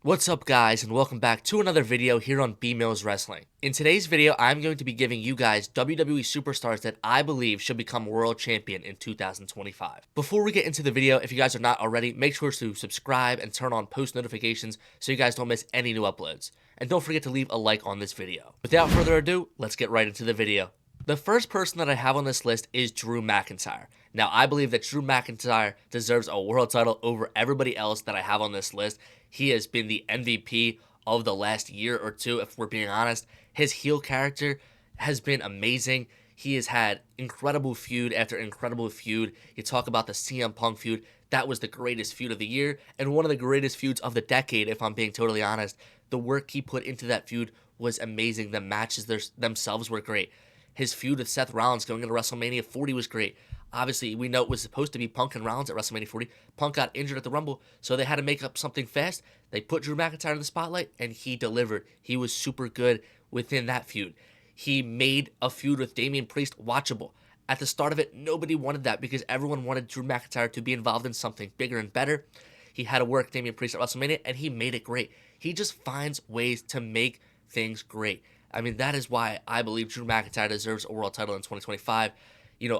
What's up guys, and welcome back to another video here on B Mills Wrestling. In today's video, I'm going to be giving you guys WWE superstars that I believe should become world champion in 2025. Before we get into the video, if you guys are not already, make sure to subscribe and turn on post notifications so you guys don't miss any new uploads. And don't forget to leave a like on this video. Without further ado, let's get right into the video. The first person that I have on this list is Drew McIntyre. Now, I believe that Drew McIntyre deserves a world title over everybody else that I have on this list. He has been the MVP of the last year or two, if we're being honest. His heel character has been amazing. He has had incredible feud after incredible feud. You talk about the CM Punk feud. That was the greatest feud of the year and one of the greatest feuds of the decade, if I'm being totally honest. The work he put into that feud was amazing. The matches themselves were great. His feud with Seth Rollins going into WrestleMania 40 was great. Obviously, we know it was supposed to be Punk and Rollins at WrestleMania 40. Punk got injured at the Rumble, so they had to make up something fast. They put Drew McIntyre in the spotlight, and he delivered. He was super good within that feud. He made a feud with Damian Priest watchable. At the start of it, nobody wanted that because everyone wanted Drew McIntyre to be involved in something bigger and better. He had to work Damian Priest at WrestleMania, and he made it great. He just finds ways to make things great. I mean, that is why I believe Drew McIntyre deserves a world title in 2025.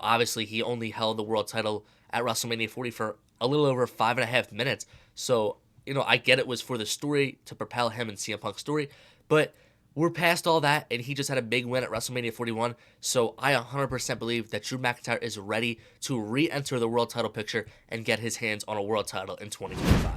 Obviously, he only held the world title at WrestleMania 40 for a little over 5.5 minutes. So, I get it was for the story to propel him and CM Punk's story, but we're past all that, and he just had a big win at WrestleMania 41. So, I 100% believe that Drew McIntyre is ready to re-enter the world title picture and get his hands on a world title in 2025.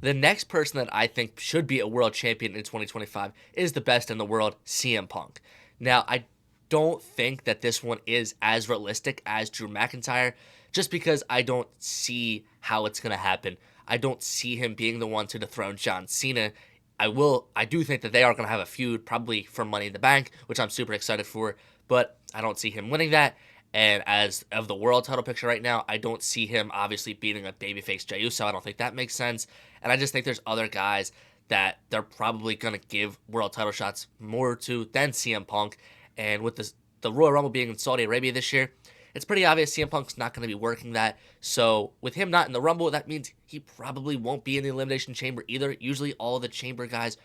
The next person that I think should be a world champion in 2025 is the best in the world, CM Punk. Now, I don't think that this one is as realistic as Drew McIntyre, just because I don't see how it's going to happen. I don't see him being the one to dethrone John Cena. I do think that they are going to have a feud, probably for Money in the Bank, which I'm super excited for, but I don't see him winning that. And as of the world title picture right now, I don't see him obviously beating a babyface Jey Uso. I don't think that makes sense. And I just think there's other guys that they're probably going to give world title shots more to than CM Punk. And with the Royal Rumble being in Saudi Arabia this year, it's pretty obvious CM Punk's not going to be working that. So with him not in the Rumble, that means he probably won't be in the Elimination Chamber either. Usually all the Chamber guys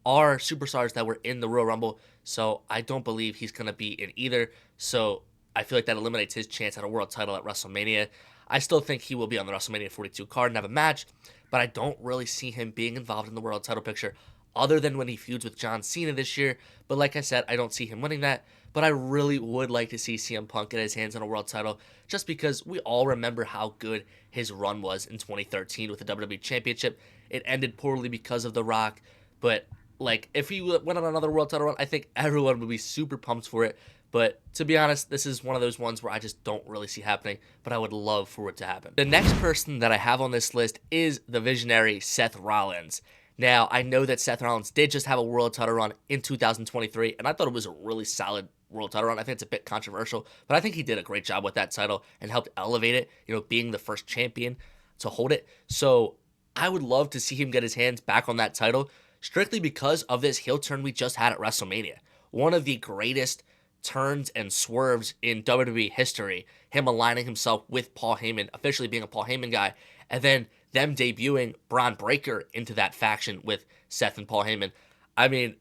are superstars that were in the Royal Rumble. So I don't believe he's going to be in either. So I feel like that eliminates his chance at a world title at WrestleMania. I still think he will be on the WrestleMania 42 card and have a match, but I don't really see him being involved in the world title picture other than when he feuds with John Cena this year. But like I said, I don't see him winning that. But I really would like to see CM Punk get his hands on a world title just because we all remember how good his run was in 2013 with the WWE Championship. It ended poorly because of The Rock, but if he went on another world title run, I think everyone would be super pumped for it. But to be honest, this is one of those ones where I just don't really see happening, but I would love for it to happen. The next person that I have on this list is the visionary Seth Rollins. Now, I know that Seth Rollins did just have a world title run in 2023, and I thought it was a really solid world title run. I think it's a bit controversial, but I think he did a great job with that title and helped elevate it, being the first champion to hold it. So I would love to see him get his hands back on that title strictly because of this heel turn we just had at WrestleMania. One of the greatest turns and swerves in WWE history, him aligning himself with Paul Heyman, officially being a Paul Heyman guy, and then them debuting Bron Breakker into that faction with Seth and Paul Heyman. I mean,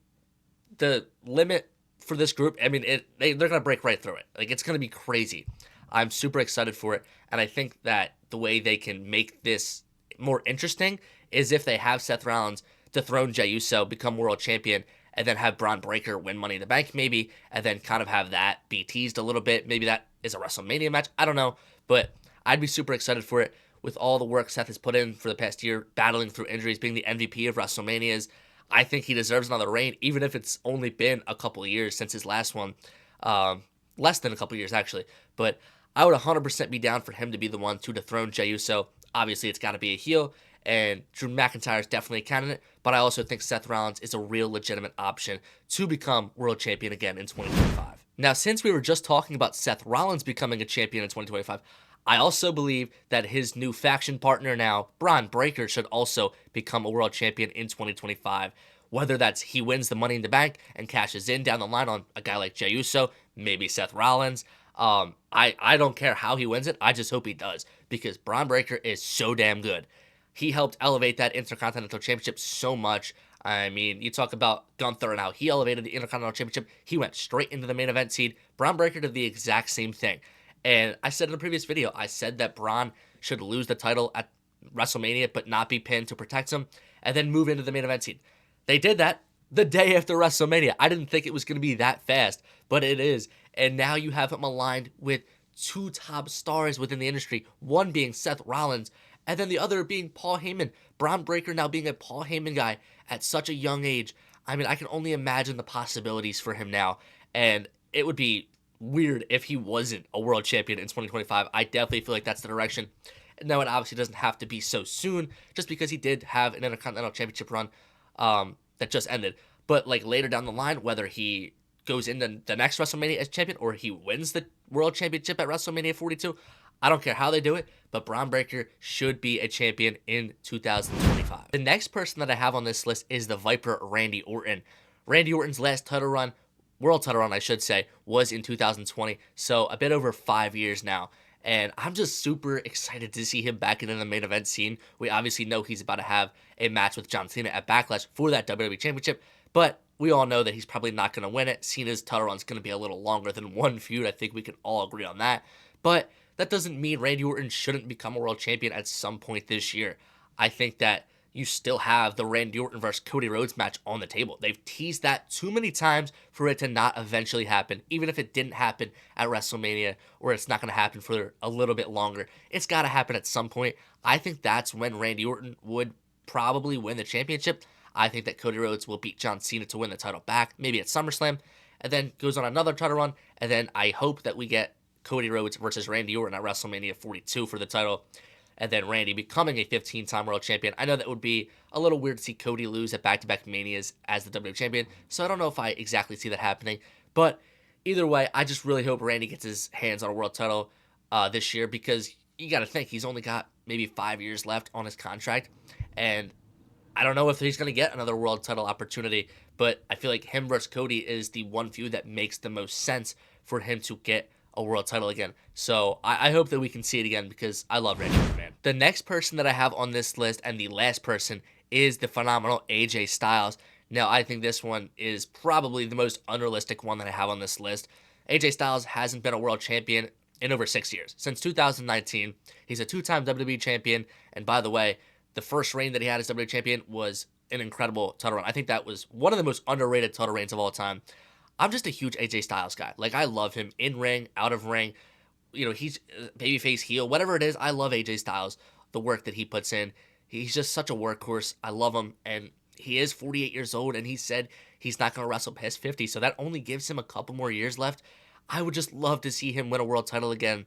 the limit for this group, they're going to break right through it. It's going to be crazy. I'm super excited for it, and I think that the way they can make this more interesting is if they have Seth Rollins dethrone Jey Uso, become world champion, and then have Bron Breakker win Money in the Bank maybe, and then kind of have that be teased a little bit. Maybe that is a WrestleMania match. I don't know, but I'd be super excited for it with all the work Seth has put in for the past year, battling through injuries, being the MVP of WrestleManias. I think he deserves another reign, even if it's only been a couple of years since his last one. Less than a couple of years, actually. But I would 100% be down for him to be the one to dethrone Jey Uso. Obviously, it's got to be a heel, and Drew McIntyre is definitely a candidate, but I also think Seth Rollins is a real legitimate option to become world champion again in 2025. Now, since we were just talking about Seth Rollins becoming a champion in 2025, I also believe that his new faction partner now, Bron Breakker, should also become a world champion in 2025. Whether that's he wins the Money in the Bank and cashes in down the line on a guy like Jey Uso, maybe Seth Rollins. I don't care how he wins it. I just hope he does because Bron Breakker is so damn good. he helped elevate that Intercontinental Championship so much. I mean, you talk about Gunther and how he elevated the Intercontinental Championship. He went straight into the main event seed. Braun Breaker did the exact same thing. And I said in the previous video, I said that Braun should lose the title at WrestleMania, but not be pinned to protect him, and then move into the main event seed. They did that the day after WrestleMania. I didn't think it was going to be that fast, but it is. And now you have him aligned with two top stars within the industry, one being Seth Rollins, and then the other being Paul Heyman. Braun Breaker now being a Paul Heyman guy at such a young age. I mean, I can only imagine the possibilities for him now, and it would be weird if he wasn't a world champion in 2025. I definitely feel like that's the direction. Now, it obviously doesn't have to be so soon, just because he did have an Intercontinental Championship run that just ended. But like later down the line, whether he goes into the next WrestleMania as champion or he wins the World Championship at WrestleMania 42, I don't care how they do it, but Braun Breaker should be a champion in 2025. The next person that I have on this list is the Viper, Randy Orton. Randy Orton's last title run, world title run I should say, was in 2020, so a bit over 5 years now. And I'm just super excited to see him back in the main event scene. We obviously know he's about to have a match with John Cena at Backlash for that WWE Championship, but we all know that he's probably not going to win it. Cena's title run's going to be a little longer than one feud. I think we can all agree on that. But that doesn't mean Randy Orton shouldn't become a world champion at some point this year. I think that you still have the Randy Orton versus Cody Rhodes match on the table. They've teased that too many times for it to not eventually happen. Even if it didn't happen at WrestleMania, or it's not going to happen for a little bit longer, it's got to happen at some point. I think that's when Randy Orton would probably win the championship. I think that Cody Rhodes will beat John Cena to win the title back, maybe at SummerSlam, and then goes on another title run, and then I hope that we get Cody Rhodes versus Randy Orton at WrestleMania 42 for the title, and then Randy becoming a 15-time world champion. I know that would be a little weird to see Cody lose at back-to-back Manias as the WWE champion, so I don't know if I exactly see that happening. But either way, I just really hope Randy gets his hands on a world title this year, because you got to think he's only got maybe 5 years left on his contract, and I don't know if he's going to get another world title opportunity, but I feel like him versus Cody is the one feud that makes the most sense for him to get a world title again. So I hope that we can see it again, because I love Randy Orton, man. The next person that I have on this list, and the last person, is the phenomenal AJ Styles. Now, I think this one is probably the most unrealistic one that I have on this list. AJ Styles hasn't been a world champion in over 6 years. Since 2019, he's a two-time WWE champion, and by the way, the first reign that he had as WWE champion was an incredible title run. I think that was one of the most underrated title reigns of all time. I'm just a huge AJ Styles guy. Like, I love him in ring, out of ring. You know, he's babyface, heel, whatever it is. I love AJ Styles, the work that he puts in. He's just such a workhorse. I love him, and he is 48 years old, and he said he's not going to wrestle past 50, so that only gives him a couple more years left. I would just love to see him win a world title again,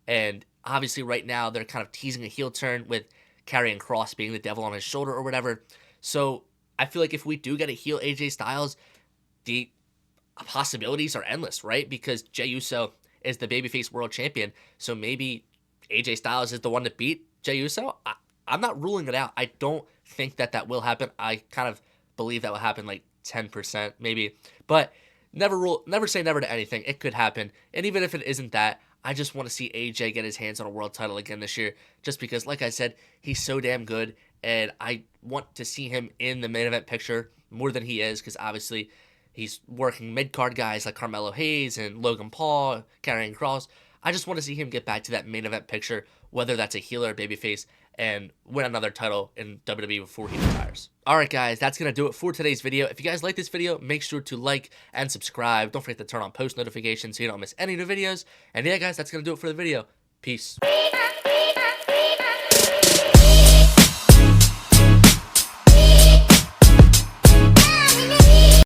and obviously right now they're kind of teasing a heel turn with Karrion Kross being the devil on his shoulder or whatever. So I feel like if we do get a heel AJ Styles, the possibilities are endless, right? Because Jey Uso is the babyface world champion, so maybe AJ Styles is the one to beat Jey Uso. I'm not ruling it out. I don't think that will happen. I kind of believe that will happen like 10% maybe, but never say never to anything. It could happen, and even if it isn't that, I just want to see AJ get his hands on a world title again this year, just because, like I said, he's so damn good, and I want to see him in the main event picture more than he is, because obviously he's working mid-card guys like Carmelo Hayes and Logan Paul, Karrion Kross. I just want to see him get back to that main event picture, whether that's a heel or a babyface, and win another title in WWE before he retires. Alright guys, that's going to do it for today's video. If you guys like this video, make sure to like and subscribe. Don't forget to turn on post notifications so you don't miss any new videos. And yeah guys, that's going to do it for the video. Peace.